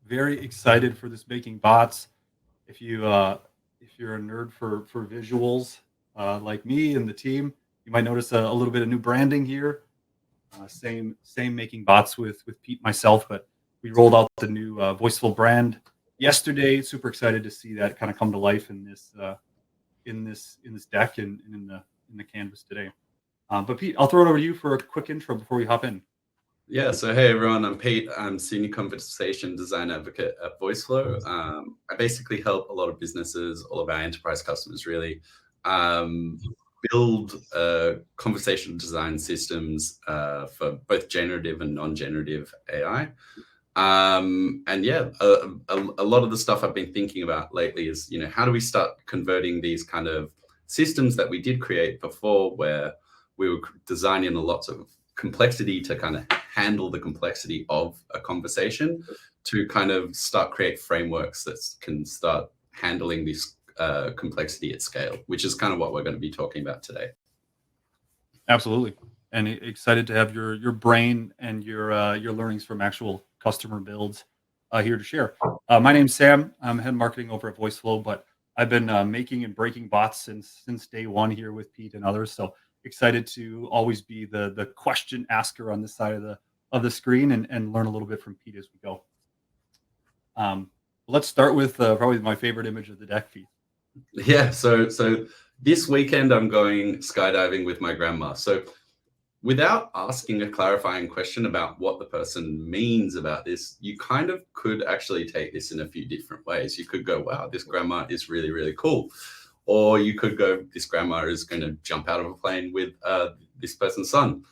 Very excited for this making bots. If you if you're a nerd for visuals like me and the team, you might notice a little bit of new branding here. Same making bots with Pete myself, but we rolled out the new Voiceflow brand yesterday. Super excited to see that kind of come to life in this deck and in the canvas today. But Pete, I'll throw it over to you for a quick intro before we hop in. Yeah, so hey everyone, I'm Pete. I'm Senior Conversation Design Advocate at Voiceflow. I basically help a lot of businesses, all of our enterprise customers really, build conversation design systems for both generative and non-generative AI. And yeah, a lot of the stuff I've been thinking about lately is, how do we start converting these kind of systems that we did create before, where we were designing a lot of complexity to kind of handle the complexity of a conversation, to kind of start create frameworks that can start handling this complexity at scale, which is kind of what we're going to be talking about today. Absolutely, and excited to have your brain and your learnings from actual customer builds here to share. My name's Sam. I'm head marketing over at Voiceflow, but I've been making and breaking bots since day one here with Pete and others. So excited to always be the question asker on this side of the screen and learn a little bit from Pete as we go. Let's start with probably my favorite image of the deck, Pete. Yeah, so this weekend I'm going skydiving with my grandma. So without asking a clarifying question about what the person means about this, you kind of could actually take this in a few different ways. You could go, wow, this grandma is really, really cool. Or you could go, this grandma is going to jump out of a plane with this person's son.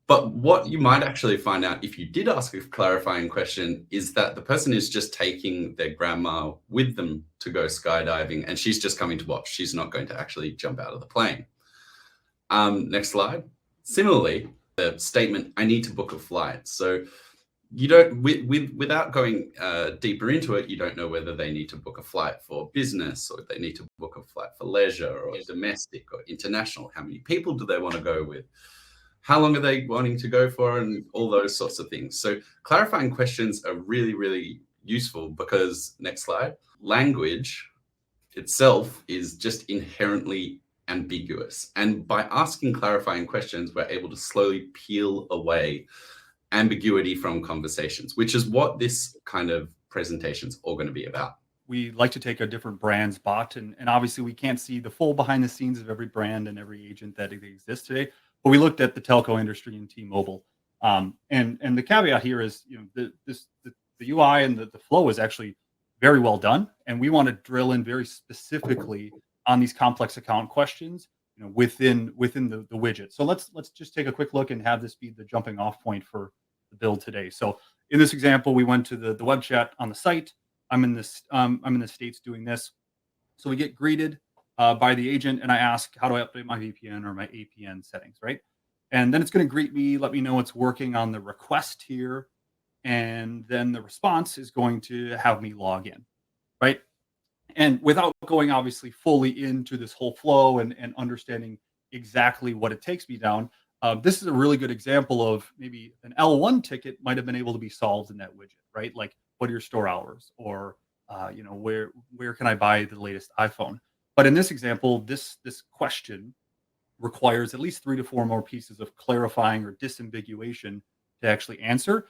But what you might actually find out if you did ask a clarifying question is that the person is just taking their grandma with them to go skydiving, and she's just coming to watch. She's not going to actually jump out of the plane. Next slide. Similarly, the statement, I need to book a flight. So you don't, without going deeper into it, you don't know whether they need to book a flight for business, or they need to book a flight for leisure, or domestic or international. How many people do they want to go with? How long are they wanting to go for, and all those sorts of things. So clarifying questions are really, really useful because, next slide, language itself is just inherently ambiguous. And by asking clarifying questions, we're able to slowly peel away ambiguity from conversations, which is what this kind of presentation is all going to be about. We like to take a different brand's bot, and obviously we can't see the full behind the scenes of every brand and every agent that exists today. But we looked at the telco industry and T-Mobile, and the caveat here is, the UI and the flow is actually very well done, and we want to drill in very specifically on these complex account questions, within the widget. So let's just take a quick look and have this be the jumping off point for the build today. So in this example, we went to the web chat on the site. I'm in the States doing this. So we get greeted by the agent, and I ask, how do I update my VPN or my APN settings, right? And then it's going to greet me, let me know it's working on the request here. And then the response is going to have me log in, right? And without going obviously fully into this whole flow and understanding exactly what it takes me down, this is a really good example of maybe an L1 ticket might have been able to be solved in that widget, right? Like, what are your store hours, or where can I buy the latest iPhone? But in this example, this question requires at least 3 to 4 more pieces of clarifying or disambiguation to actually answer.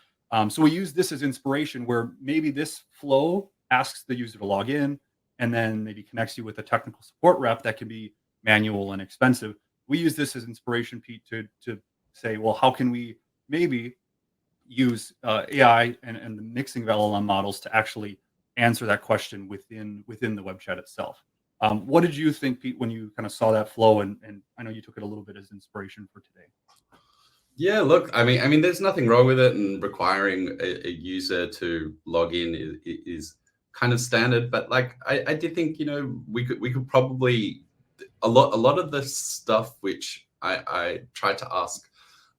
So we use this as inspiration, where maybe this flow asks the user to log in, and then maybe connects you with a technical support rep that can be manual and expensive. We use this as inspiration, Pete, to say, well, how can we maybe use AI and the mixing of LLM models to actually answer that question within the web chat itself. What did you think, Pete, when you kind of saw that flow? And I know you took it a little bit as inspiration for today. Yeah, look, I mean, there's nothing wrong with it, and requiring a user to log in is kind of standard. But like, I did think, we could probably, a lot of the stuff which I tried to ask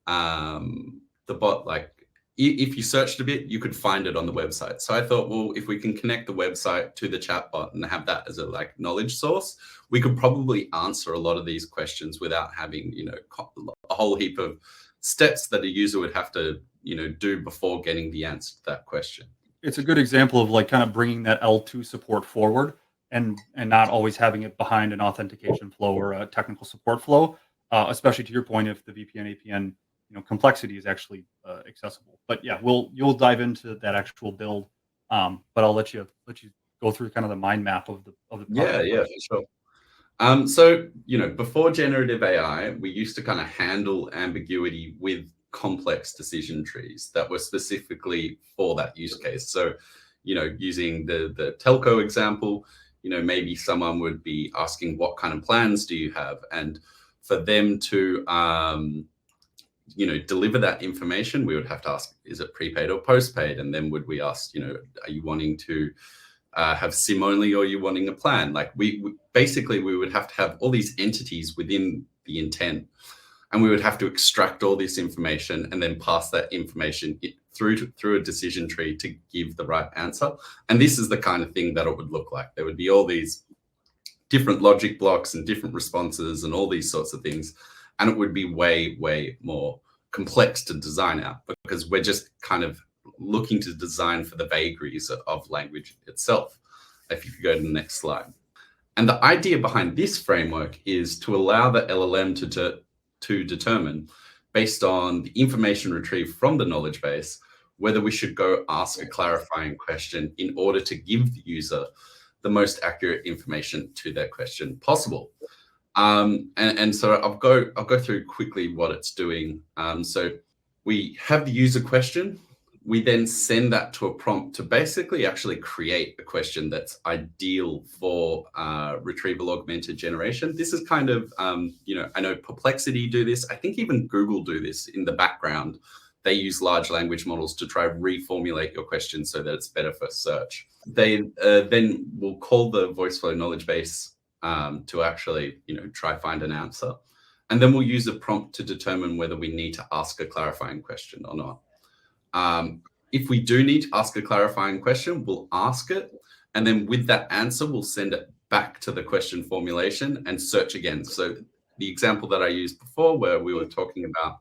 the bot, like, if you searched a bit, you could find it on the website. So I thought, well, if we can connect the website to the chatbot and have that as a knowledge source, we could probably answer a lot of these questions without having, a whole heap of steps that a user would have to, do before getting the answer to that question. it's a good example of like kind of bringing that L2 support forward and not always having it behind an authentication flow or a technical support flow, especially to your point, if the VPN APN complexity is actually accessible. But yeah, you'll dive into that actual build, but I'll let you go through kind of the mind map of the Yeah, project yeah, first. for sure. So, before generative AI, we used to kind of handle ambiguity with complex decision trees that were specifically for that use case. So, using the telco example, maybe someone would be asking, what kind of plans do you have? And for them to, deliver that information, we would have to ask, is it prepaid or postpaid? And then would we ask, are you wanting to have SIM only, or are you wanting a plan? Like basically we would have to have all these entities within the intent, and we would have to extract all this information and then pass that information through a decision tree to give the right answer. And this is the kind of thing that it would look like. There would be all these different logic blocks and different responses and all these sorts of things. And it would be way, way more complex to design out, because we're just kind of looking to design for the vagaries of language itself. If you could go to the next slide. And the idea behind this framework is to allow the LLM to determine, based on the information retrieved from the knowledge base, whether we should go ask a clarifying question in order to give the user the most accurate information to their question possible. And so I'll go through quickly what it's doing. So we have the user question. We then send that to a prompt to basically actually create a question that's ideal for retrieval augmented generation. This is kind of, I know Perplexity do this. I think even Google do this in the background. They use large language models to try reformulate your question so that it's better for search. They then will call the Voiceflow knowledge base to actually, try find an answer. And then we'll use a prompt to determine whether we need to ask a clarifying question or not. If we do need to ask a clarifying question, we'll ask it. And then with that answer, we'll send it back to the question formulation and search again. So the example that I used before, where we were talking about,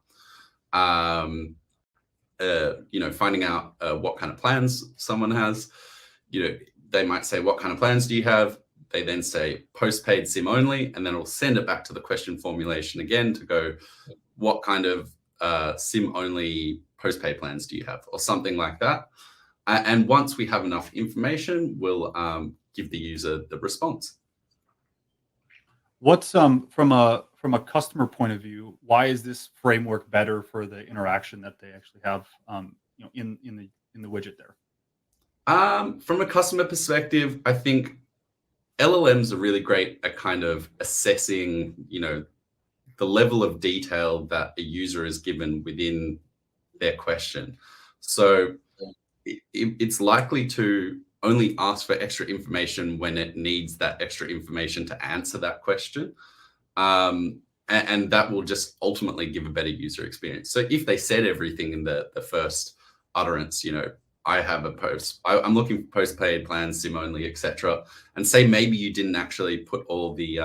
finding out what kind of plans someone has, they might say, what kind of plans do you have? They then say postpaid SIM only, and then it'll send it back to the question formulation again to go, what kind of SIM only postpaid plans do you have, or something like that. And once we have enough information, we'll give the user the response. What's from a customer point of view, why is this framework better for the interaction that they actually have in the widget there? From a customer perspective, I think LLMs are really great at kind of assessing, the level of detail that a user is given within their question. So it's likely to only ask for extra information when it needs that extra information to answer that question. And that will just ultimately give a better user experience. So if they said everything in the first utterance, I'm looking for postpaid plans, SIM only, etc. And say maybe you didn't actually put all the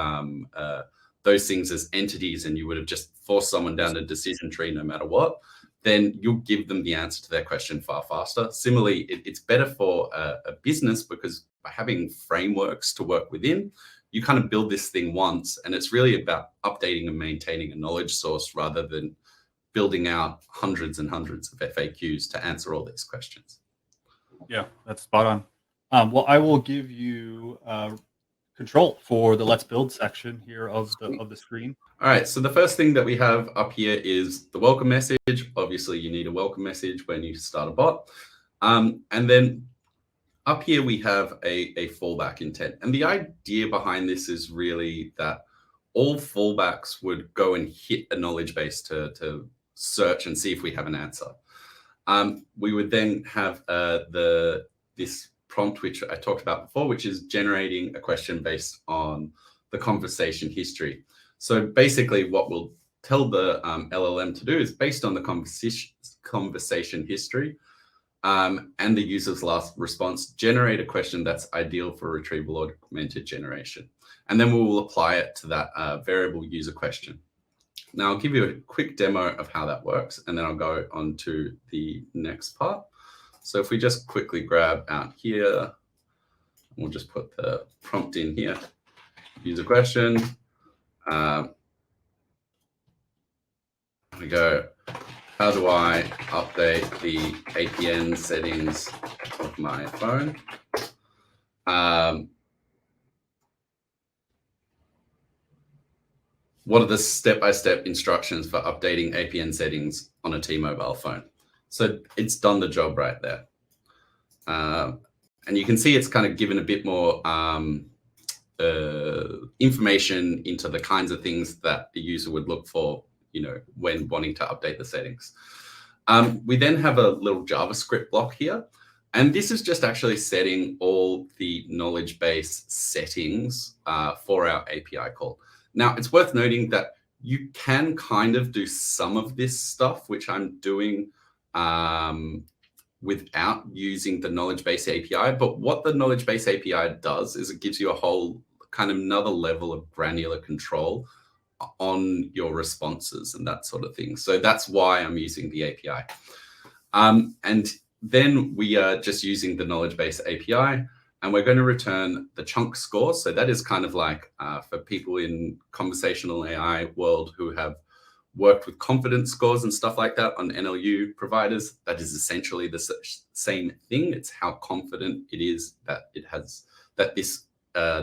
those things as entities, and you would have just forced someone down a decision tree no matter what, then you'll give them the answer to their question far faster. Similarly, it's better for a business, because by having frameworks to work within, you kind of build this thing once, and it's really about updating and maintaining a knowledge source rather than building out hundreds and hundreds of FAQs to answer all these questions. Yeah, that's spot on. Well, I will give you control for the Let's Build section here of the screen. All right, so the first thing that we have up here is the welcome message. Obviously, you need a welcome message when you start a bot. And then up here, we have a fallback intent. And the idea behind this is really that all fallbacks would go and hit a knowledge base to search and see if we have an answer. We would then have this prompt, which I talked about before, which is generating a question based on the conversation history. So basically what we'll tell the LLM to do is, based on the conversation history and the user's last response, generate a question that's ideal for retrieval augmented generation. And then we will apply it to that variable user question. Now I'll give you a quick demo of how that works, and then I'll go on to the next part. So if we just quickly grab out here, we'll just put the prompt in here, user question. We go, how do I update the APN settings of my phone? What are the step-by-step instructions for updating APN settings on a T-Mobile phone? So it's done the job right there. And you can see it's kind of given a bit more information into the kinds of things that the user would look for, when wanting to update the settings. We then have a little JavaScript block here. And this is just actually setting all the knowledge base settings for our API call. Now, it's worth noting that you can kind of do some of this stuff, which I'm doing without using the knowledge base API. But what the knowledge base API does is it gives you a whole kind of another level of granular control on your responses and that sort of thing. So that's why I'm using the API. And then we are just using the knowledge base API, and we're going to return the chunk score. So that is kind of like for people in conversational AI world who have worked with confidence scores and stuff like that on NLU providers, that is essentially the same thing. It's how confident it is that this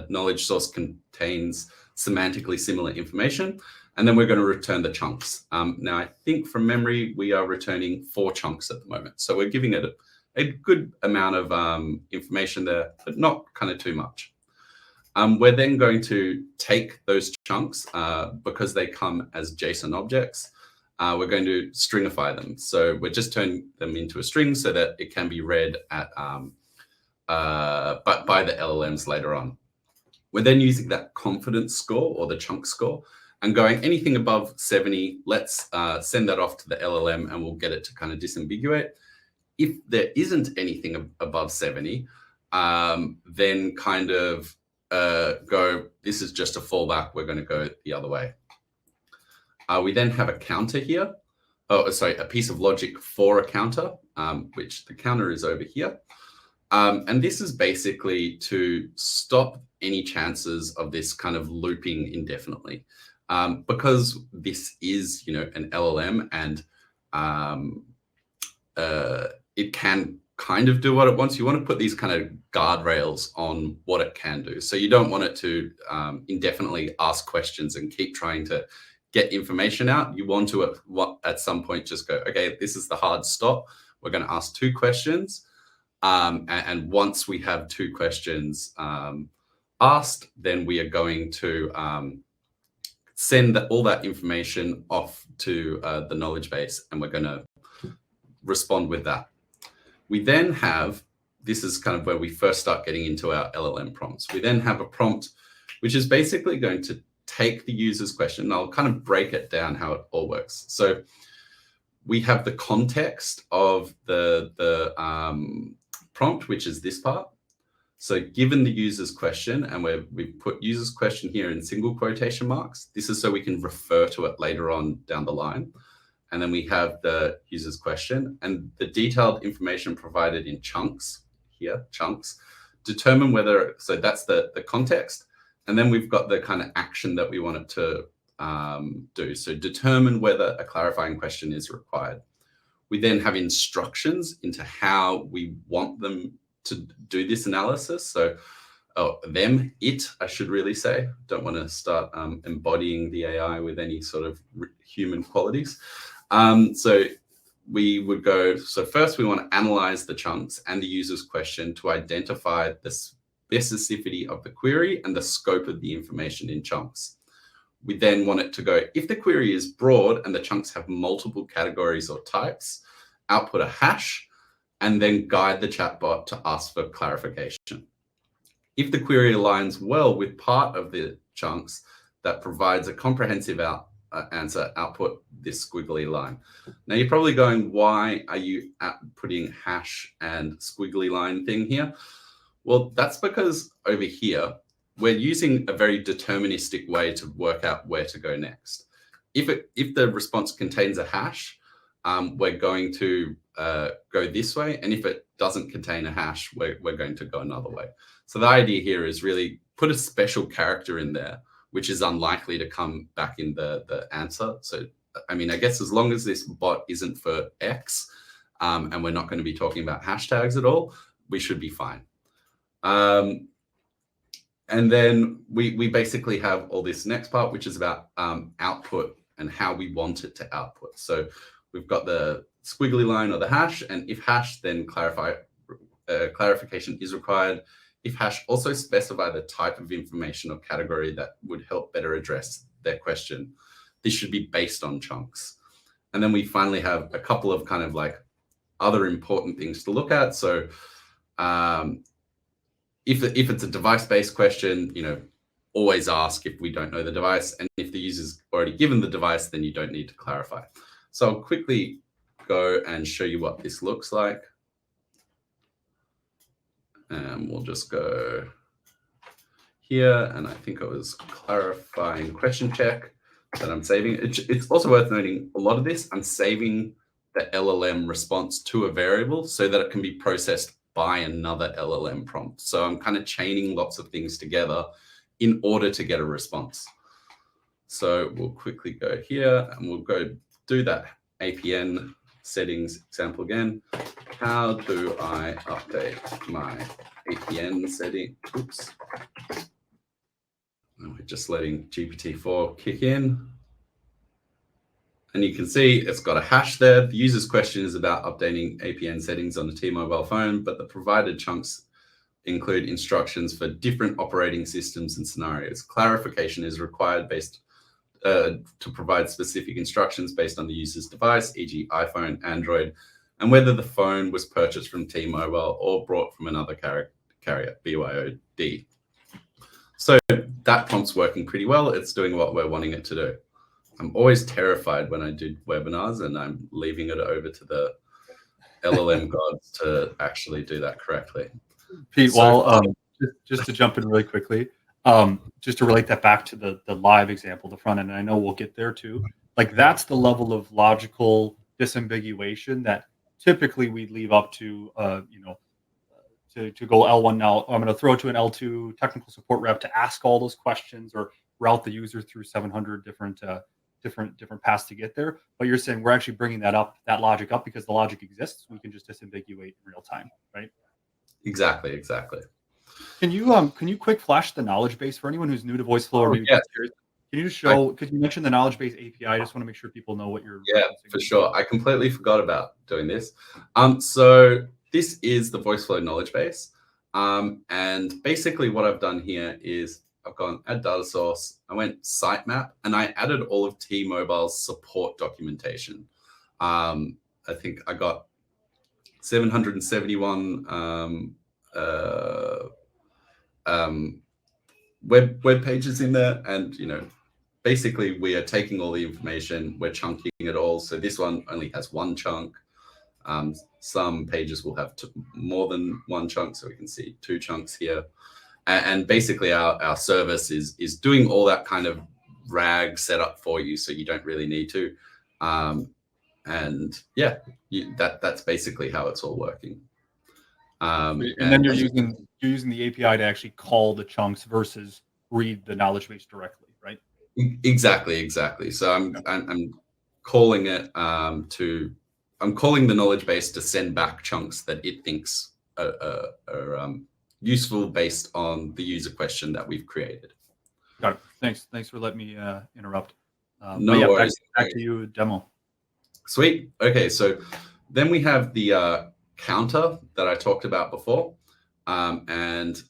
knowledge source contains semantically similar information. And then we're going to return the chunks. Now, I think from memory, we are returning 4 chunks at the moment. So we're giving it a good amount of information there, but not kind of too much. We're then going to take those chunks because they come as JSON objects. We're going to stringify them. So we're just turning them into a string so that it can be read at but by the LLMs later on. We're then using that confidence score or the chunk score and going anything above 70, let's send that off to the LLM and we'll get it to kind of disambiguate. If there isn't anything above 70, then kind of go, this is just a fallback, we're going to go the other way. We then have a counter here. Oh, sorry, a piece of logic for a counter, which the counter is over here. And this is basically to stop any chances of this kind of looping indefinitely. Because this is, an LLM and it can kind of do what it wants. You want to put these kind of guardrails on what it can do. So you don't want it to indefinitely ask questions and keep trying to get information out. You want to at some point just go, okay, this is the hard stop. We're going to ask 2 questions. And once we have 2 questions asked, then we are going to send all that information off to the knowledge base, and we're going to respond with that. We then have, this is kind of where we first start getting into our LLM prompts. We then have a prompt, which is basically going to take the user's question, and I'll kind of break it down how it all works. So we have the context of the prompt, which is this part. So given the user's question, and we put user's question here in single quotation marks, this is so we can refer to it later on down the line. And then we have the user's question and the detailed information provided in chunks here, chunks, determine whether, so that's the context. And then we've got the kind of action that we want it to do. So determine whether a clarifying question is required. We then have instructions into how we want them to do this analysis. So I should really say, don't want to start embodying the AI with any sort of human qualities. So we would go, so first we want to analyze the chunks and the user's question to identify the specificity of the query and the scope of the information in chunks. We then want it to go, if the query is broad and the chunks have multiple categories or types, output a hash and then guide the chatbot to ask for clarification. If the query aligns well with part of the chunks that provides a comprehensive answer, output this squiggly line. Now you're probably going, why are you putting hash and squiggly line thing here? Well, that's because over here, we're using a very deterministic way to work out where to go next. If the response contains a hash, we're going to go this way. And if it doesn't contain a hash, we're going to go another way. So the idea here is really put a special character in there, which is unlikely to come back in the answer. So, I mean, I guess as long as this bot isn't for X, and we're not going to be talking about hashtags at all, we should be fine. And then we basically have all this next part, which is about output and how we want it to output. So we've got the squiggly line or the hash, and if hash, then clarification is required. If hash, also specify the type of information or category that would help better address their question. This should be based on chunks. And then we finally have a couple of kind of like other important things to look at. So if it's a device-based question, always ask if we don't know the device. And if the user's already given the device, then you don't need to clarify. So I'll quickly go and show you what this looks like. And we'll just go here. And I think it was clarifying question check that I'm saving. It's also worth noting a lot of this, I'm saving the LLM response to a variable so that it can be processed by another LLM prompt. So I'm kind of chaining lots of things together in order to get a response. So we'll quickly go here and we'll go do that APN settings example again. How do I update my APN setting? Oops. And we're just letting GPT-4 kick in. And you can see it's got a hash there. The user's question is about updating APN settings on a T-Mobile phone, but the provided chunks include instructions for different operating systems and scenarios. Clarification is required based to provide specific instructions based on the user's device, e.g. iPhone, Android, and whether the phone was purchased from T-Mobile or brought from another carrier, BYOD. So that prompt's working pretty well. It's doing what we're wanting it to do. I'm always terrified when I do webinars and I'm leaving it over to the LLM gods to actually do that correctly. Pete, just to jump in really quickly, just to relate that back to the live example, the front end, and I know we'll get there too. Like that's the level of logical disambiguation that typically we'd leave up to, to go L1 now. I'm going to throw it to an L2 technical support rep to ask all those questions or route the user through 700 different paths to get there. But you're saying we're actually bringing that logic up because the logic exists. We can just disambiguate in real time, right? Exactly. Can you quick flash the knowledge base for anyone who's new to Voiceflow or maybe curious? Can you just show? Because you mentioned the knowledge base API. I just want to make sure people know what you're. Yeah, for sure. I completely forgot about doing this. So this is the Voiceflow knowledge base, and basically what I've done here is I've gone add data source. I went sitemap and I added all of T-Mobile's support documentation. I think I got 771 web pages in there, and basically we are taking all the information, we're chunking it all. So this one only has one chunk. Some pages will have more than one chunk, so we can see two chunks here. And basically our service is doing all that kind of RAG setup for you, so you don't really need to. And yeah, that's basically how it's all working. And then you're using the API to actually call the chunks versus read the knowledge base directly, right? Exactly. So I'm calling it I'm calling the knowledge base to send back chunks that it thinks are useful based on the user question that we've created. Got it. Thanks for letting me interrupt. No worries. Back to you, demo. Sweet. Okay, so then we have the counter that I talked about before, and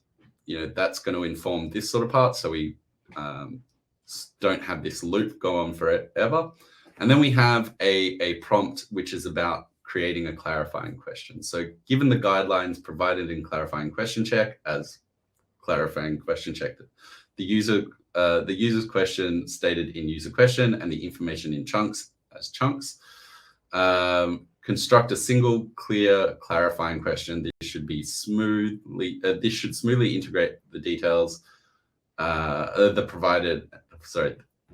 that's going to inform this sort of part. So we don't have this loop go on forever. And then we have a prompt which is about creating a clarifying question. So given the guidelines provided in clarifying question check as clarifying question check, the user's question stated in user question and the information in chunks as chunks. Construct a single, clear, clarifying question. This should smoothly integrate the details.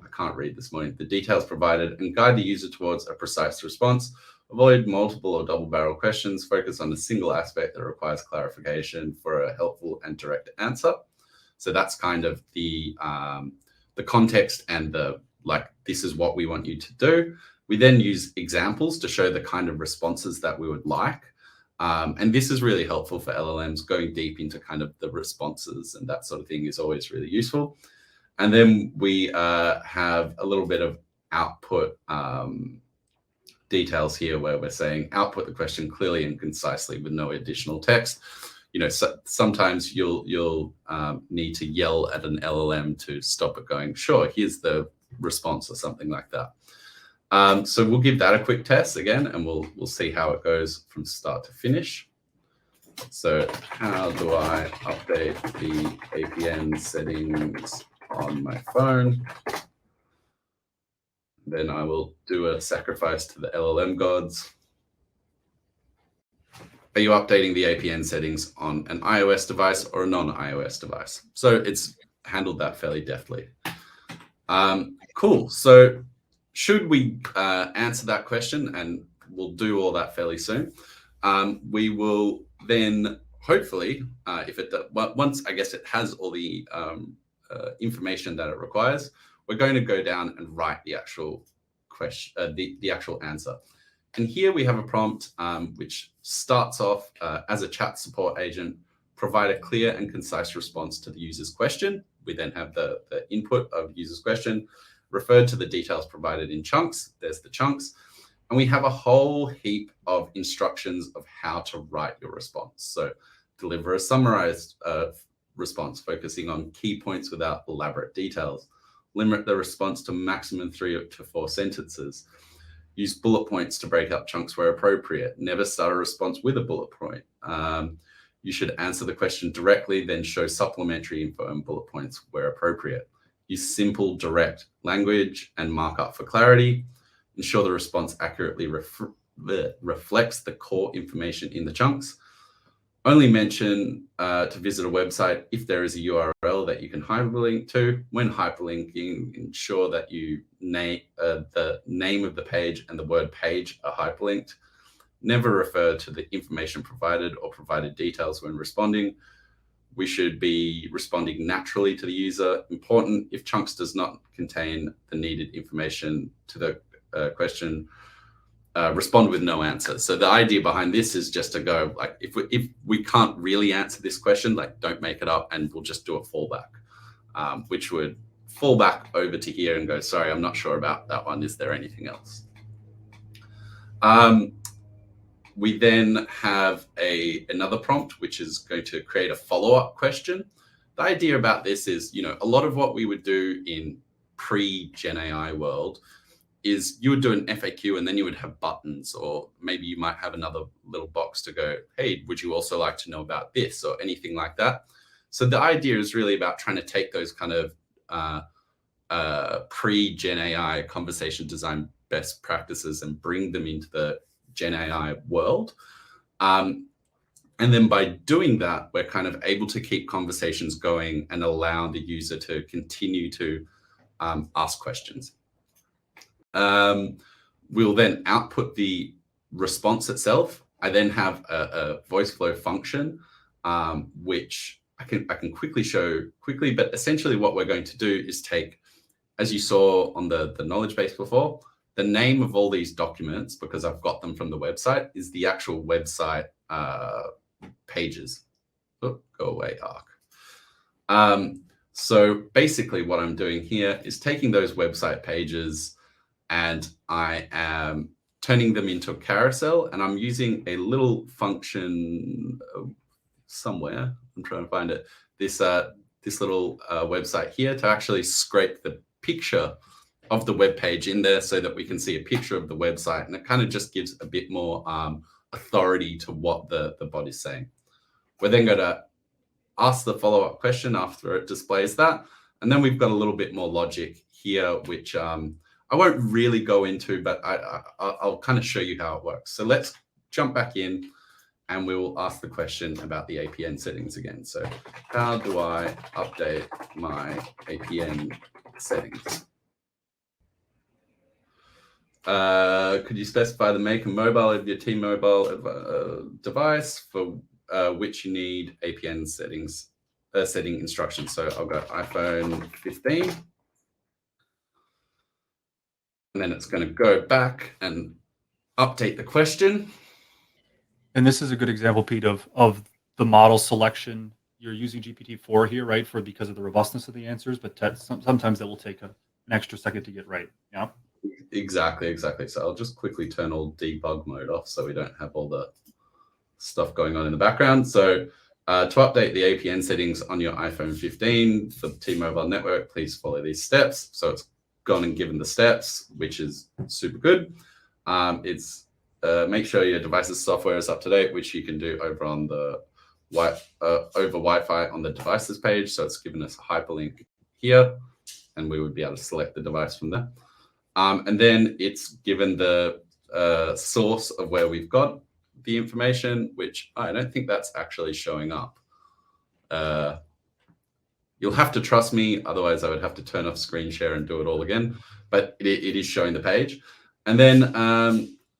I can't read this morning, the details provided and guide the user towards a precise response. Avoid multiple or double-barrel questions. Focus on a single aspect that requires clarification for a helpful and direct answer. So that's kind of the context and the, like, this is what we want you to do. We then use examples to show the kind of responses that we would like. And this is really helpful for LLMs. Going deep into kind of the responses and that sort of thing is always really useful. And then we have a little bit of output details here where we're saying output the question clearly and concisely with no additional text. You know, so sometimes you'll need to yell at an LLM to stop it going, sure, here's the response or something like that. So we'll give that a quick test again, and we'll see how it goes from start to finish. So how do I update the APN settings on my phone? Then I will do a sacrifice to the LLM gods. Are you updating the APN settings on an iOS device or a non-iOS device? So it's handled that fairly deftly. Cool. So should we answer that question, and we'll do all that fairly soon. We will then hopefully, once I guess it has all the information that it requires, we're going to go down and write the actual question, the actual answer. And here we have a prompt which starts off as a chat support agent, provide a clear and concise response to the user's question. We then have the input of user's question, referred to the details provided in chunks. There's the chunks. And we have a whole heap of instructions of how to write your response. So deliver a summarized response, focusing on key points without elaborate details. Limit the response to maximum 3 to 4 sentences. Use bullet points to break up chunks where appropriate. Never start a response with a bullet point. You should answer the question directly, then show supplementary info and bullet points where appropriate. Use simple, direct language and markup for clarity. Ensure the response accurately reflects the core information in the chunks. Only mention to visit a website if there is a URL that you can hyperlink to. When hyperlinking, ensure that you name the name of the page and the word page are hyperlinked. Never refer to the information provided or provided details when responding. We should be responding naturally to the user. Important, if chunks does not contain the needed information to the question, respond with no answer. So the idea behind this is just to go, like, if we can't really answer this question, like, don't make it up, and we'll just do a fallback, which would fall back over to here and go, sorry, I'm not sure about that one. Is there anything else? We then have another prompt, which is going to create a follow-up question. The idea about this is, you know, a lot of what we would do in pre-Gen AI world is you would do an FAQ and then you would have buttons, or maybe you might have another little box to go, hey, would you also like to know about this, or anything like that. So the idea is really about trying to take those kind of pre-Gen AI conversation design best practices and bring them into the Gen AI world. And then by doing that, we're kind of able to keep conversations going and allow the user to continue to ask questions. We'll then output the response itself. I then have a Voiceflow function, which I can quickly show quickly, but essentially what we're going to do is take, as you saw on the knowledge base before, the name of all these documents, because I've got them from the website, is the actual website pages. Oh, go away, Arc. So basically what I'm doing here is taking those website pages and I am turning them into a carousel, and I'm using a little function somewhere. I'm trying to find it. This little website here to actually scrape the picture of the web page in there so that we can see a picture of the website, and it kind of just gives a bit more authority to what the bot is saying. We're then going to ask the follow-up question after it displays that, and then we've got a little bit more logic here, which I won't really go into, but I'll kind of show you how it works. So let's jump back in and we will ask the question about the APN settings again. So how do I update my APN settings? Could you specify the make and mobile of your T-Mobile device for which you need APN settings, setting instructions? So I'll go iPhone 15. And then it's going to go back and update the question. And this is a good example, Pete, of the model selection. You're using GPT-4 here, right, because of the robustness of the answers, but sometimes that will take an extra second to get right. Yeah. Exactly. So I'll just quickly turn all debug mode off so we don't have all the stuff going on in the background. So to update the APN settings on your iPhone 15 for the T-Mobile network, please follow these steps. So it's gone and given the steps, which is super good. It's make sure your device's software is up to date, which you can do over on the over Wi-Fi on the devices page. So it's given us a hyperlink here, and we would be able to select the device from there. And then it's given the source of where we've got the information, which I don't think that's actually showing up. You'll have to trust me, otherwise I would have to turn off screen share and do it all again, but it is showing the page. And then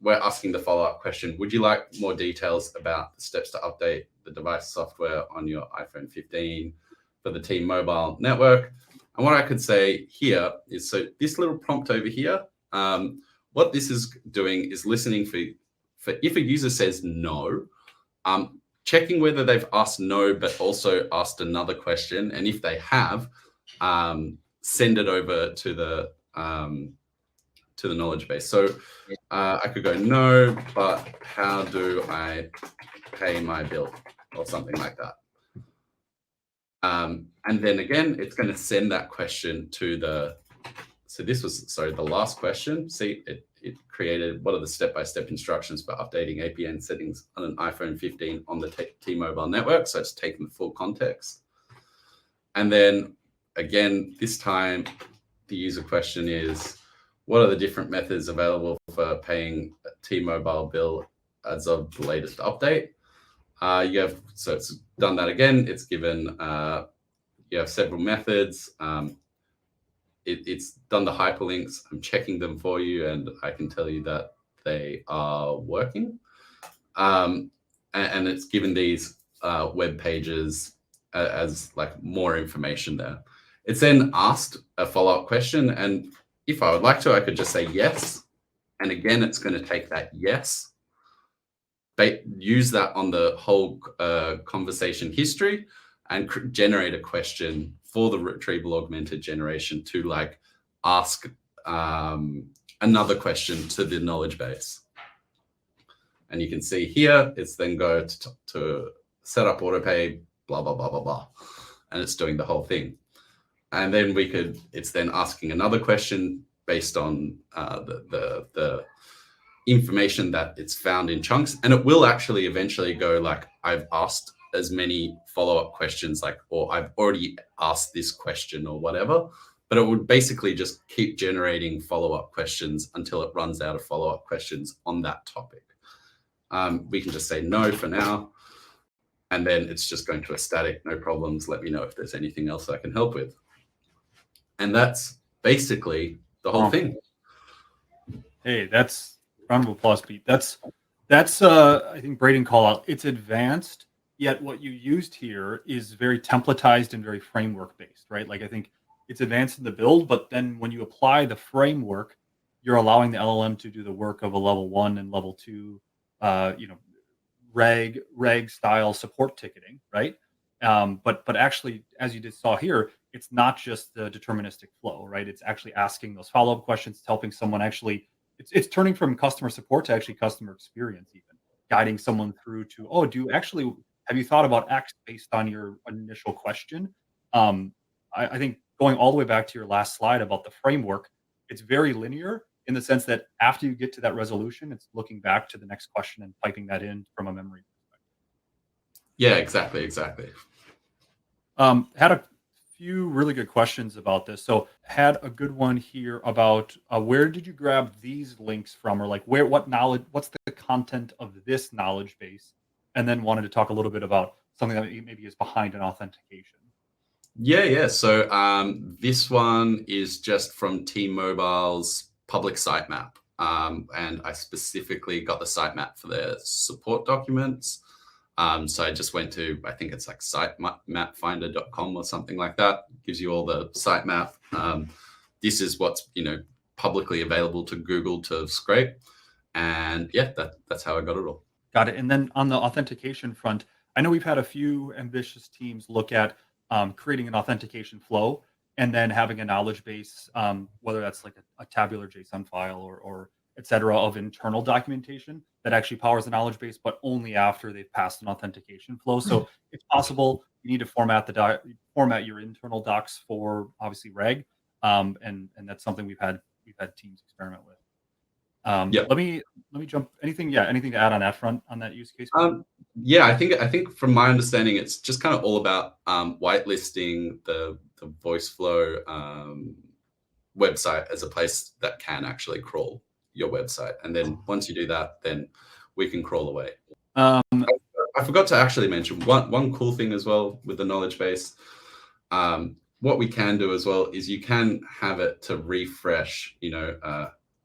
we're asking the follow-up question, would you like more details about the steps to update the device software on your iPhone 15 for the T-Mobile network? And what I could say here is, so this little prompt over here, what this is doing is listening for if a user says no, checking whether they've asked no, but also asked another question. And if they have, send it over to the knowledge base. So I could go, no, but how do I pay my bill, or something like that. And then again, it's going to send that question to the, so this was, sorry, the last question. See, it created what are the step-by-step instructions for updating APN settings on an iPhone 15 on the T-Mobile network. So it's taken the full context. And then again, this time the user question is, what are the different methods available for paying a T-Mobile bill as of the latest update? So it's done that again. It's given, you have several methods. It's done the hyperlinks. I'm checking them for you, and I can tell you that they are working. And it's given these web pages as like more information there. It's then asked a follow-up question, and if I would like to, I could just say yes. And again, it's going to take that yes, use that on the whole conversation history, and generate a question for the retrieval augmented generation to like ask another question to the knowledge base. And you can see here, it's then go to set up autopay, blah, blah, blah, blah, blah. And it's doing the whole thing. And then it's then asking another question based on the information that it's found in chunks. And it will actually eventually go like, I've asked as many follow-up questions, like, or I've already asked this question or whatever, but it would basically just keep generating follow-up questions until it runs out of follow-up questions on that topic. We can just say no for now. And then it's just going to a static, no problems. Let me know if there's anything else I can help with. And that's basically the whole thing. Hey, that's round of applause, Pete. That's I think Braden call out. It's advanced, yet what you used here is very templatized and very framework based, right? Like I think it's advanced in the build, but then when you apply the framework, you're allowing the LLM to do the work of a level 1 and level 2, reg style support ticketing, right? But actually, as you just saw here, it's not just the deterministic flow, right? It's actually asking those follow-up questions, it's helping someone actually, it's turning from customer support to actually customer experience, even guiding someone through to, oh, have you thought about X based on your initial question? I think going all the way back to your last slide about the framework, it's very linear in the sense that after you get to that resolution, it's looking back to the next question and piping that in from a memory perspective. Yeah, exactly. Had a few really good questions about this. So had a good one here about where did you grab these links from, or like what's the content of this knowledge base? And then wanted to talk a little bit about something that maybe is behind an authentication. Yeah. So this one is just from T-Mobile's public sitemap. and I specifically got the sitemap for their support documents. So I just went to, I think it's like sitemapfinder.com or something like that. Gives you all the sitemap. This is what's, publicly available to Google to scrape. And yeah, that's how I got it all. Got it. And then on the authentication front, I know we've had a few ambitious teams look at creating an authentication flow and then having a knowledge base, whether that's like a tabular JSON file or et cetera, of internal documentation that actually powers the knowledge base, but only after they've passed an authentication flow. So if possible, you need to format your internal docs for obviously reg, and that's something we've had teams experiment with. Yeah. Let me jump. Anything to add on that front, on that use case? Yeah, I think from my understanding, it's just kind of all about whitelisting the Voiceflow website as a place that can actually crawl your website, and then once you do that, then we can crawl away. I forgot to actually mention one cool thing as well with the knowledge base. What we can do as well is you can have it to refresh,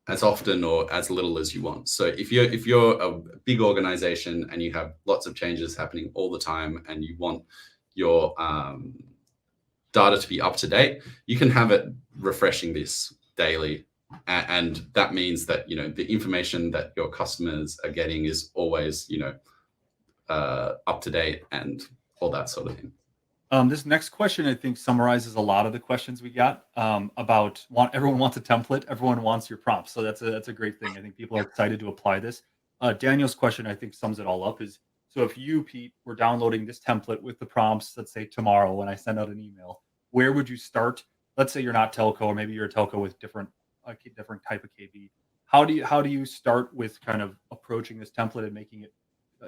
as often or as little as you want. So if you're a big organization and you have lots of changes happening all the time and you want your data to be up to date, you can have it refreshing this daily. And that means that, the information that your customers are getting is always, up to date and all that sort of thing. This next question, I think, summarizes a lot of the questions we got about everyone wants a template, everyone wants your prompts. So that's a great thing. I think people are excited to apply this. Daniel's question, I think, sums it all up. Is so if you, Pete, were downloading this template with the prompts, let's say tomorrow when I send out an email, where would you start? Let's say you're not telco, or maybe you're a telco with different type of KV. How do you start with kind of approaching this template and making it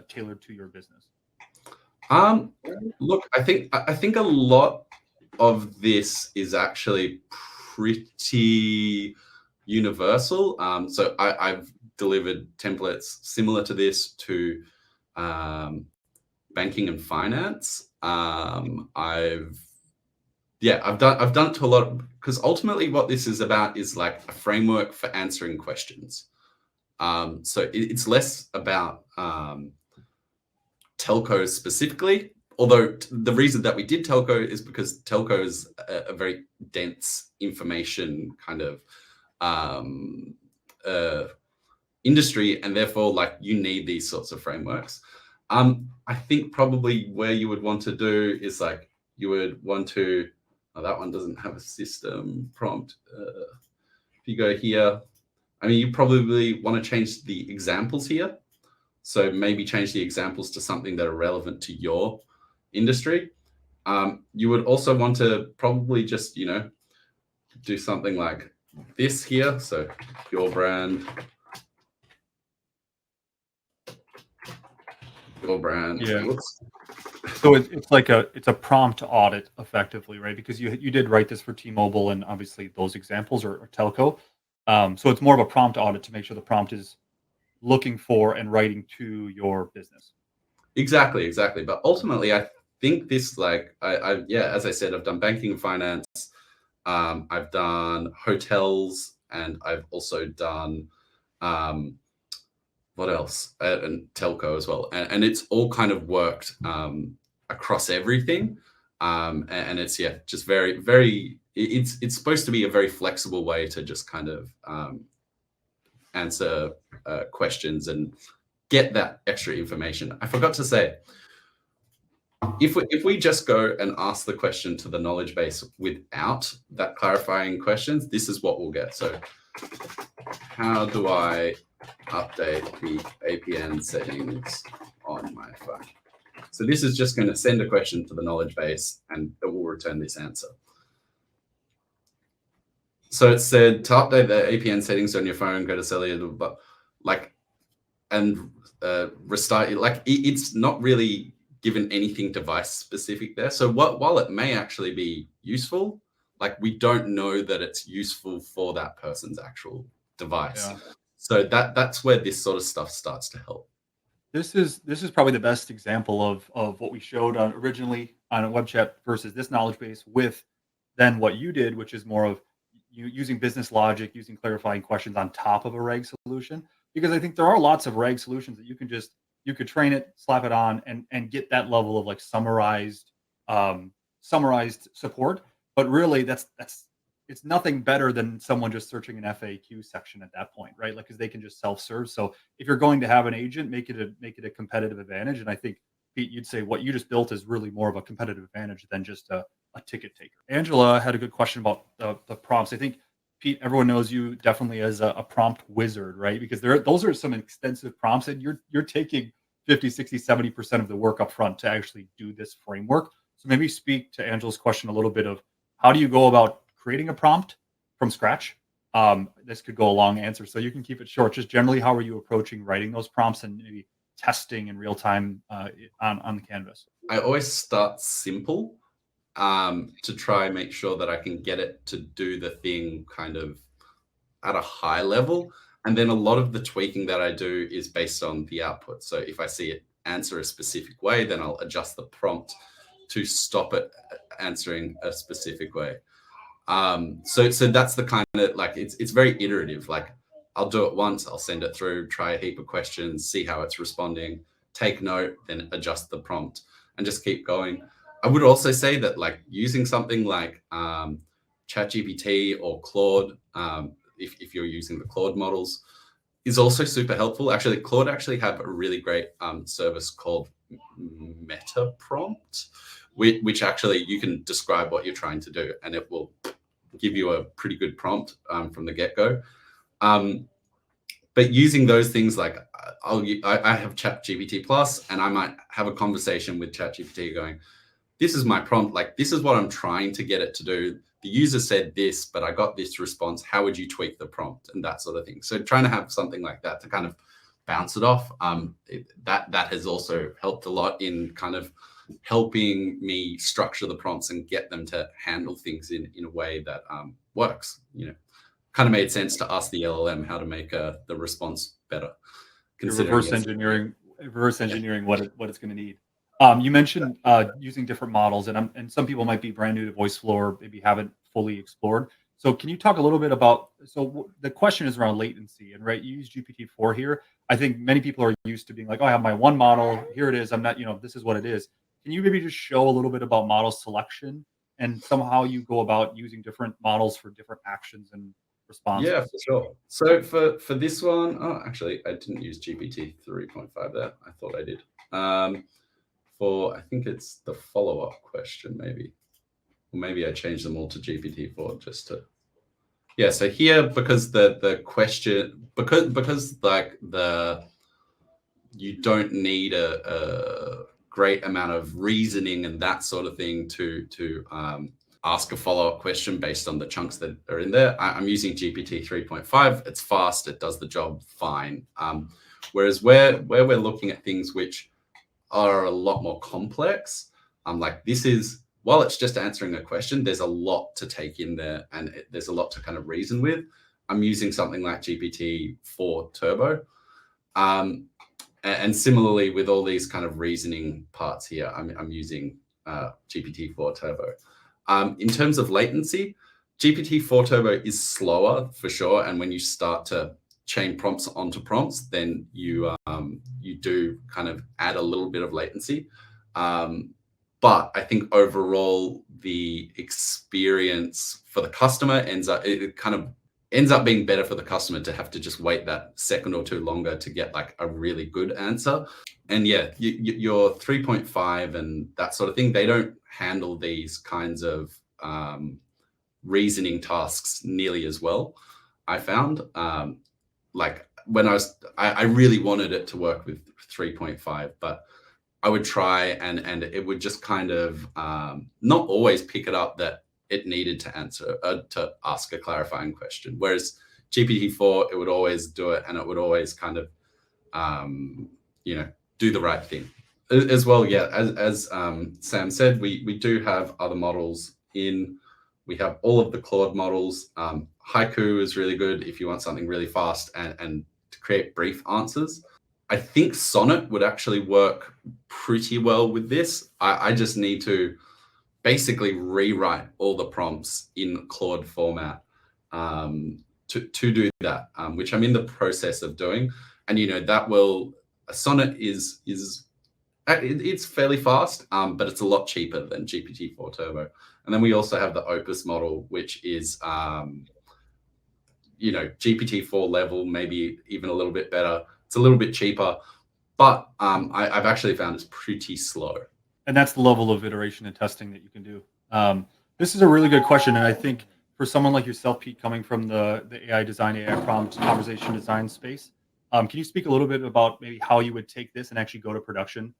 tailored to your business? Look, I think a lot of this is actually pretty universal. So I've delivered templates similar to this to banking and finance. I've done it to a lot, because ultimately what this is about is like a framework for answering questions. So it's less about telcos specifically, although the reason that we did telco is because telco is a very dense information kind of industry, and therefore like you need these sorts of frameworks. I think probably where you would want to do is like you would want to, that one doesn't have a system prompt. If you go here, I mean, you probably want to change the examples here. So maybe change the examples to something that are relevant to your industry. You would also want to probably just, do something like this here. So your brand. Yeah. So it's like it's a prompt audit effectively, right? Because you did write this for T-Mobile, and obviously those examples are telco. So it's more of a prompt audit to make sure the prompt is looking for and writing to your business. Exactly. But ultimately, I think this, like, as I said, I've done banking and finance. I've done hotels, and I've also done what else? And telco as well. And it's all kind of worked across everything. And it's just very, very. It's supposed to be a very flexible way to just kind of answer questions and get that extra information. I forgot to say, if we just go and ask the question to the knowledge base without that clarifying questions, this is what we'll get. So how do I update the APN settings on my phone? So this is just going to send a question to the knowledge base, and it will return this answer. So it said to update the APN settings on your phone, go to cellular, but and restart it. Like it's not really given anything device specific there. So while it may actually be useful, like we don't know that it's useful for that person's actual device. Yeah. So that's where this sort of stuff starts to help. This is probably the best example of what we showed originally on a web chat versus this knowledge base, with then what you did, which is more of using business logic, using clarifying questions on top of a reg solution. Because I think there are lots of reg solutions that you could train it, slap it on, and get that level of like summarized support. But really, that's it's nothing better than someone just searching an FAQ section at that point, right? Like, because they can just self-serve. So if you're going to have an agent, make it a competitive advantage. And I think, Pete, you'd say what you just built is really more of a competitive advantage than just a ticket taker. Angela had a good question about the prompts. I think, Pete, everyone knows you definitely as a prompt wizard, right? Because those are some extensive prompts, and you're taking 50, 60, 70% of the work up front to actually do this framework. So maybe speak to Angela's question a little bit of how do you go about creating a prompt from scratch? This could go a long answer, so you can keep it short. Just generally, how are you approaching writing those prompts and maybe testing in real time on the canvas? I always start simple to try and make sure that I can get it to do the thing kind of at a high level. And then a lot of the tweaking that I do is based on the output. So if I see it answer a specific way, then I'll adjust the prompt to stop it answering a specific way. So that's the kind of like, it's very iterative. Like I'll do it once, I'll send it through, try a heap of questions, see how it's responding, take note, then adjust the prompt and just keep going. I would also say that like using something like ChatGPT or Claude, if you're using the Claude models, is also super helpful. Actually, Claude actually have a really great service called Meta Prompt, which actually you can describe what you're trying to do and it will give you a pretty good prompt from the get-go. But using those things like I have ChatGPT Plus and I might have a conversation with ChatGPT going, this is my prompt, like this is what I'm trying to get it to do. The user said this, but I got this response. How would you tweak the prompt and that sort of thing? So trying to have something like that to kind of bounce it off, that has also helped a lot in kind of helping me structure the prompts and get them to handle things in a way that works. You know, kind of made sense to ask the LLM how to make the response better. Reverse engineering what it's going to need. You mentioned using different models, and some people might be brand new to Voiceflow or maybe haven't fully explored. So can you talk a little bit about, the question is around latency, and right, you use GPT-4 here. I think many people are used to being like, oh, I have my one model, here it is, I'm not, this is what it is. Can you maybe just show a little bit about model selection and somehow you go about using different models for different actions and responses? Yeah, for sure. So for this one, actually, I didn't use GPT 3.5 there. I thought I did. I think it's the follow-up question, maybe. Or maybe I changed them all to GPT-4 just to. Yeah, so here, because the question, because like you don't need a great amount of reasoning and that sort of thing to ask a follow-up question based on the chunks that are in there. I'm using GPT 3.5. It's fast. It does the job fine. Whereas where we're looking at things which are a lot more complex, like this is, while it's just answering a question, there's a lot to take in there and there's a lot to kind of reason with. I'm using something like GPT-4 Turbo. And similarly with all these kind of reasoning parts here, I'm using GPT-4 Turbo. In terms of latency, GPT-4 Turbo is slower for sure. And when you start to chain prompts onto prompts, then you do kind of add a little bit of latency. But I think overall the experience for the customer ends up being better for the customer to have to just wait that second or two longer to get like a really good answer. And yeah, your 3.5 and that sort of thing, they don't handle these kinds of reasoning tasks nearly as well, I found. Like when I really wanted it to work with 3.5, but I would try and it would just kind of not always pick it up that it needed to ask a clarifying question. Whereas GPT-4, it would always do it and it would always kind of, do the right thing as well. Yeah, as Sam said, we do have other models in. We have all of the Claude models. Haiku is really good if you want something really fast and to create brief answers. I think Sonnet would actually work pretty well with this. I just need to basically rewrite all the prompts in Claude format to do that, which I'm in the process of doing. And that will Sonnet is it's fairly fast, but it's a lot cheaper than GPT-4 Turbo. And then we also have the Opus model, which is GPT-4 level, maybe even a little bit better. It's a little bit cheaper, but I've actually found it's pretty slow. And that's the level of iteration and testing that you can do. This is a really good question, and I think for someone like yourself, Pete, coming from the AI design, AI prompt, conversation design space, can you speak a little bit about maybe how you would take this and actually go to production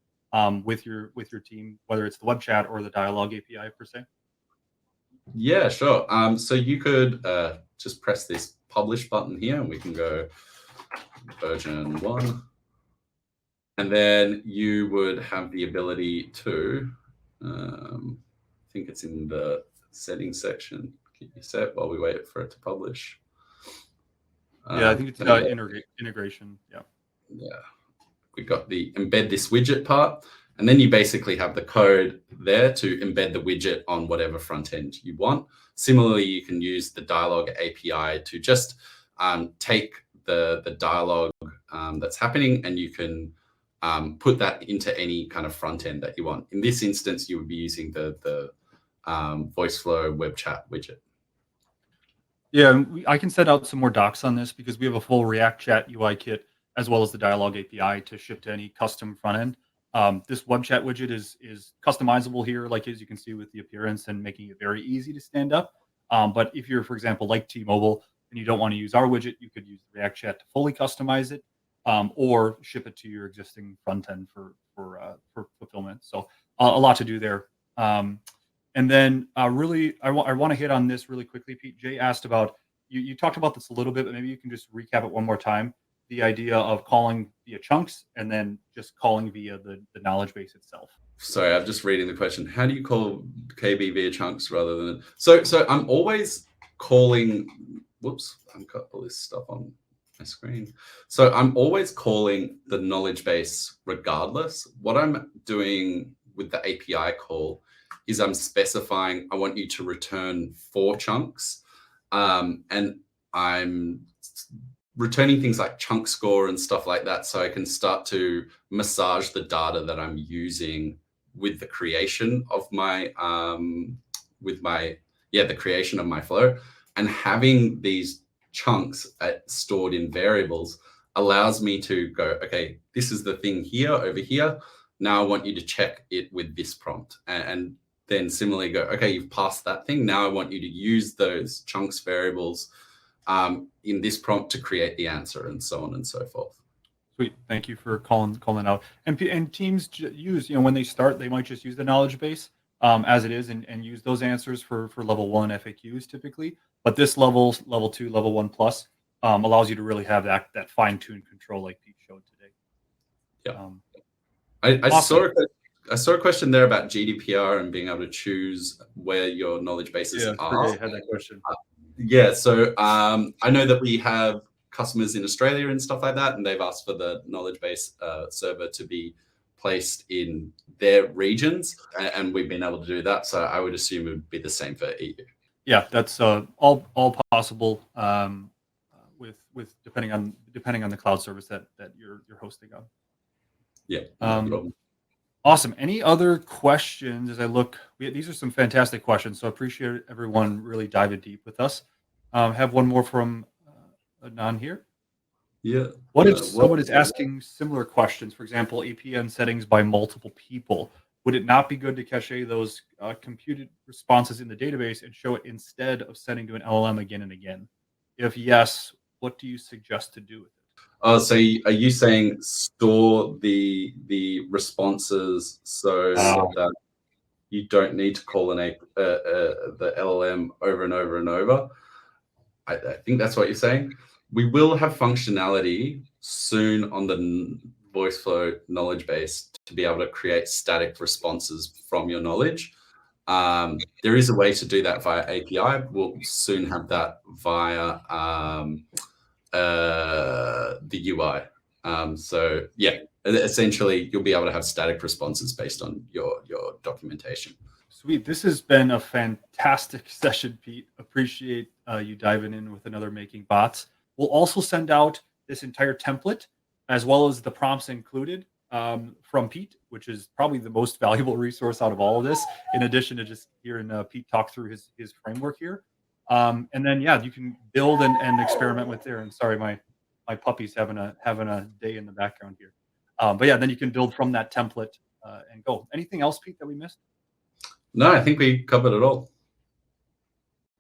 with your team, whether it's the web chat or the dialogue API per se? Yeah, sure. So you could just press this publish button here, and we can go version 1. And then you would have the ability to, I think it's in the settings section. Keep you set while we wait for it to publish. Yeah, I think it's integration. Yeah. Yeah. We got the embed this widget part. And then you basically have the code there to embed the widget on whatever front end you want. Similarly, you can use the dialogue API to just take the dialogue that's happening, and you can put that into any kind of front end that you want. In this instance, you would be using the Voiceflow web chat widget. Yeah, I can send out some more docs on this because we have a full React Chat UI kit as well as the dialogue API to ship to any custom front end. This web chat widget is customizable here, like as you can see with the appearance and making it very easy to stand up. But if you're, for example, like T-Mobile and you don't want to use our widget, you could use React Chat to fully customize it, or ship it to your existing front end for fulfillment. So a lot to do there. And then really, I want to hit on this really quickly, Pete. Jay asked about, you talked about this a little bit, but maybe you can just recap it one more time. The idea of calling via chunks and then just calling via the knowledge base itself. Sorry, I'm just reading the question. How do you call KB via chunks rather than... So I'm always calling... Whoops, I've got all this stuff on my screen. So I'm always calling the knowledge base regardless. What I'm doing with the API call is I'm specifying I want you to return 4 chunks, and I'm returning things like chunk score and stuff like that, so I can start to massage the data that I'm using with the creation of my the creation of my flow. And having these chunks stored in variables allows me to go, okay, this is the thing here over here. Now I want you to check it with this prompt, and then similarly go, okay, you've passed that thing. Now I want you to use those chunks variables in this prompt to create the answer, and so on and so forth. Sweet. Thank you for calling out. And teams use, when they start, they might just use the knowledge base as it is and use those answers for level 1 FAQs typically. But this level 2, level 1 plus allows you to really have that fine-tuned control like Pete showed today. Yeah. I saw a question there about GDPR and being able to choose where your knowledge bases are. I had that question. Yeah, so I know that we have customers in Australia and stuff like that, and they've asked for the knowledge base server to be placed in their regions, and we've been able to do that. So I would assume it would be the same for EU. Yeah, that's all possible with depending on the cloud service that you're hosting on. Yeah. No problem. Awesome. Any other questions as I look? These are some fantastic questions, so I appreciate everyone really diving deep with us. Have one more from Adnan here. Yeah. What if someone is asking similar questions, for example, APN settings by multiple people? Would it not be good to cache those computed responses in the database and show it instead of sending to an LLM again and again? If yes, what do you suggest to do with it? So are you saying store the responses so that you don't need to call the LLM over and over and over? I think that's what you're saying. We will have functionality soon on the Voiceflow knowledge base to be able to create static responses from your knowledge. There is a way to do that via API. We'll soon have that via the UI. So yeah, essentially you'll be able to have static responses based on your documentation. Sweet. This has been a fantastic session, Pete. Appreciate you diving in with another Making Bots. We'll also send out this entire template as well as the prompts included from Pete, which is probably the most valuable resource out of all of this, in addition to just hearing Pete talk through his framework here. And then, yeah, you can build and experiment with there. And sorry, my puppy's having a day in the background here. But yeah, then you can build from that template and go. Anything else, Pete, that we missed? No, I think we covered it all.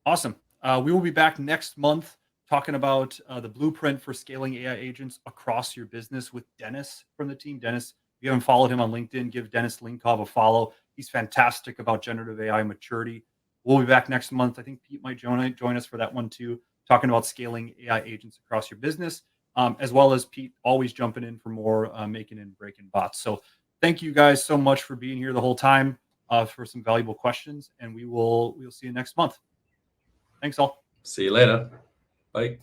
Awesome. We will be back next month talking about the blueprint for scaling AI agents across your business with Dennis from the team. Dennis, if you haven't followed him on LinkedIn, give Dennis Linkov a follow. He's fantastic about generative AI maturity. We'll be back next month. I think Pete might join us for that one too, talking about scaling AI agents across your business, as well as Pete always jumping in for more making and breaking bots. So thank you guys so much for being here the whole time for some valuable questions, and we'll see you next month. Thanks all. See you later. Bye.